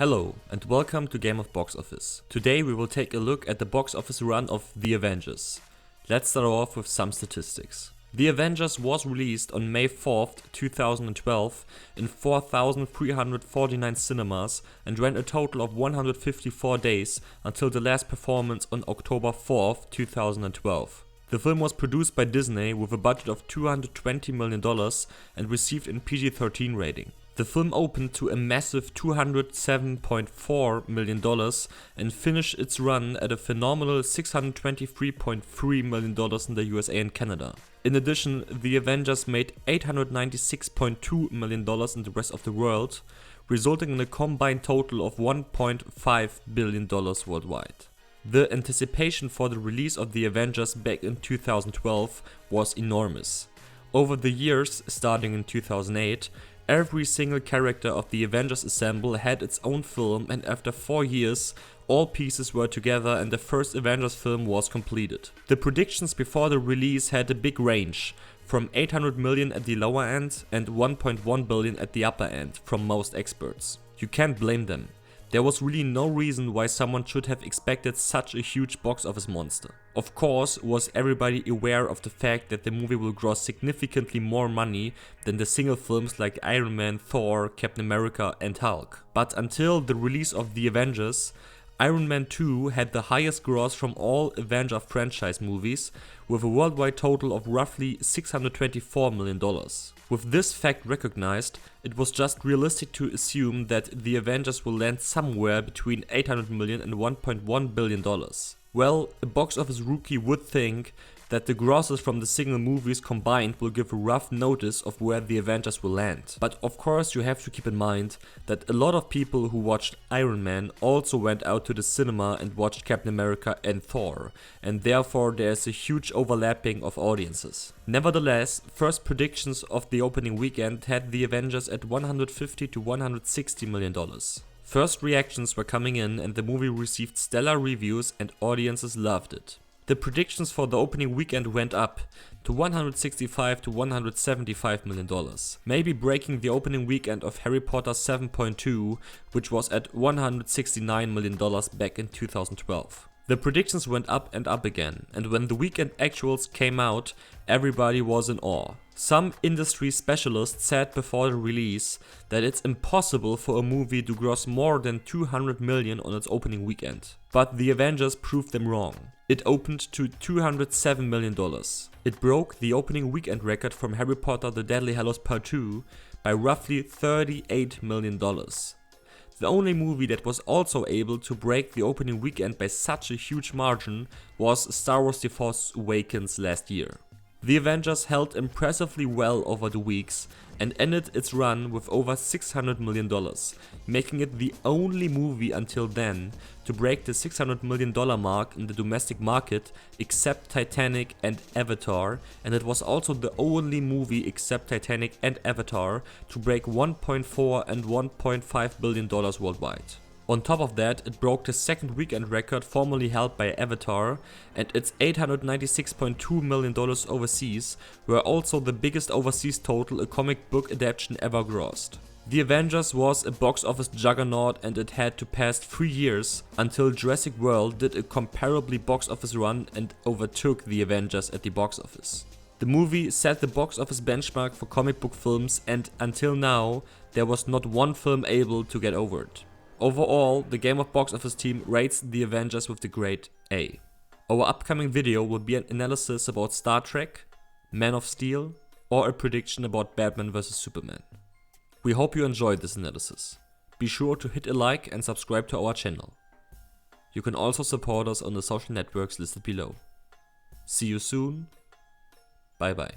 Hello and welcome to Game of Box Office. Today we will take a look at the box office run of The Avengers. Let's start off with some statistics. The Avengers was released on May 4th, 2012 in 4,349 cinemas and ran a total of 154 days until the last performance on October 4th, 2012. The film was produced by Disney with a budget of $220 million and received a PG-13 rating. The film opened to a massive $207.4 million and finished its run at a phenomenal $623.3 million in the USA and Canada. In addition, The Avengers made $896.2 million in the rest of the world, resulting in a combined total of $1.5 billion worldwide. The anticipation for the release of The Avengers back in 2012 was enormous. Over the years, starting in 2008, every single character of the Avengers Assemble had its own film, and after 4 years, all pieces were together and the first Avengers film was completed. The predictions before the release had a big range, from 800 million at the lower end and 1.1 billion at the upper end from most experts. You can't blame them. There was really no reason why someone should have expected such a huge box office monster. Of course, was everybody aware of the fact that the movie will gross significantly more money than the single films like Iron Man, Thor, Captain America and Hulk. But until the release of The Avengers, Iron Man 2 had the highest gross from all Avenger franchise movies, with a worldwide total of roughly $624 million. With this fact recognized, it was just realistic to assume that The Avengers will land somewhere between 800 million and $1.1 billion. Well, a box office rookie would think that the grosses from the single movies combined will give a rough notice of where The Avengers will land. But of course you have to keep in mind that a lot of people who watched Iron Man also went out to the cinema and watched Captain America and Thor, and therefore there's a huge overlapping of audiences. Nevertheless, first predictions of the opening weekend had The Avengers at $150 to $160 million. First reactions were coming in and the movie received stellar reviews and audiences loved it. The predictions for the opening weekend went up to $165 to $175 million, maybe breaking the opening weekend of Harry Potter 7.2, which was at $169 million back in 2012. The predictions went up and up again, and when the weekend actuals came out, everybody was in awe. Some industry specialists said before the release that it's impossible for a movie to gross more than 200 million on its opening weekend. But The Avengers proved them wrong. It opened to $207 million. It broke the opening weekend record from Harry Potter The Deathly Hallows Part 2 by roughly $38 million. The only movie that was also able to break the opening weekend by such a huge margin was Star Wars The Force Awakens last year. The Avengers held impressively well over the weeks and ended its run with over $600 million, making it the only movie until then to break the $600 million mark in the domestic market except Titanic and Avatar, and it was also the only movie except Titanic and Avatar to break $1.4 and $1.5 billion worldwide. On top of that, it broke the second weekend record formerly held by Avatar, and its $896.2 million overseas were also the biggest overseas total a comic book adaptation ever grossed. The Avengers was a box office juggernaut and it had to pass 3 years until Jurassic World did a comparably box office run and overtook The Avengers at the box office. The movie set the box office benchmark for comic book films, and until now there was not one film able to get over it. Overall, the Game of Box Office team rates The Avengers with the grade A. Our upcoming video will be an analysis about Star Trek, Man of Steel, or a prediction about Batman vs Superman. We hope you enjoyed this analysis. Be sure to hit a like and subscribe to our channel. You can also support us on the social networks listed below. See you soon. Bye bye.